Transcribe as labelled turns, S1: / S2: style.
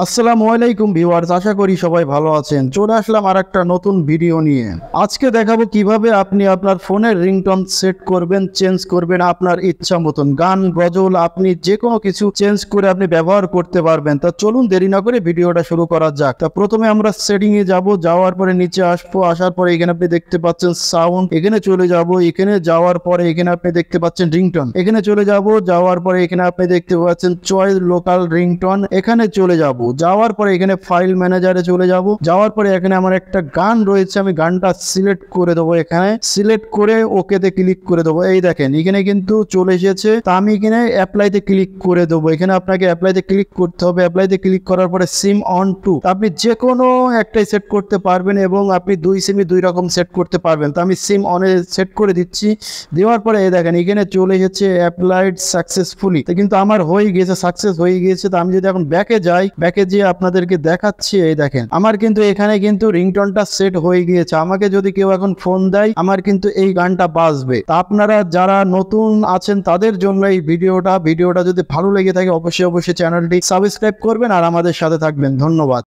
S1: আসসালামু আলাইকুম ভিউয়ার্স, আশা করি সবাই ভালো আছেন। চলে আসলাম আর একটা নতুন ভিডিও নিয়ে। আজকে দেখাবো কিভাবে আপনি আপনার ফোনের রিংটোন সেট করবেন, চেঞ্জ করবেন আপনার ইচ্ছা মতন। গান, গজল, আপনি যে কোনো কিছু চেঞ্জ করে আপনি ব্যবহার করতে পারবেন। তা চলুন দেরি না করে ভিডিওটা শুরু করা যাক। তা প্রথমে আমরা সেটিং এ যাব, যাওয়ার পরে নিচে আসবো, আসার পরে এখানে আপনি দেখতে পাচ্ছেন সাউন্ড, এখানে চলে যাব। এখানে যাওয়ার পরে এখানে আপনি দেখতে পাচ্ছেন রিংটোন, এখানে চলে যাব। যাওয়ার পরে এখানে আপনি দেখতে পাচ্ছেন চয়েস লোকাল রিংটোন, এখানে চলে যাব। যাওয়ার পরে এখানে ফাইল ম্যানেজারে চলে যাব। যাওয়ার পরে এখানে আমার একটা গান রয়েছে, আমি গানটা সিলেক্ট করে দেবো। এখানে সিলেক্ট করে ওকেতে ক্লিক করে দেবো। এই দেখেন এখানে কিন্তু চলে এসেছে। তা আমি এখানে অ্যাপ্লাইতে ক্লিক করে দেবো। এখানে আপনাকে অ্যাপ্লাইতে ক্লিক করতে হবে। অ্যাপ্লাইতে ক্লিক করার পরে সিম অন টু, আপনি যে কোনো একটাই সেট করতে পারবেন এবং আপনি দুই সিমই দুই রকম সেট করতে পারবেন। তো আমি সিম অনে সেট করে দিচ্ছি। দেওয়ার পরে এই দেখেন এখানে চলে এসেছে অ্যাপ্লাইড সাকসেসফুলি। তো কিন্তু আমার হয়ে গিয়েছে, সাকসেস হয়ে গিয়েছে। তো আমি যদি এখন ব্যাকে যাই, ব্যাকে যে আপনাদেরকে দেখাচ্ছি, এই দেখেন আমার কিন্তু এখানে কিন্তু রিংটোনটা সেট হয়ে গিয়েছে। আমাকে যদি কেউ এখন ফোন দেয়, আমার কিন্তু এই গানটা বাজবে। তা আপনারা যারা নতুন আছেন তাদের জন্য এই ভিডিওটা যদি ভালো লেগে থাকে অবশ্যই চ্যানেলটি সাবস্ক্রাইব করবেন আর আমাদের সাথে থাকবেন। ধন্যবাদ।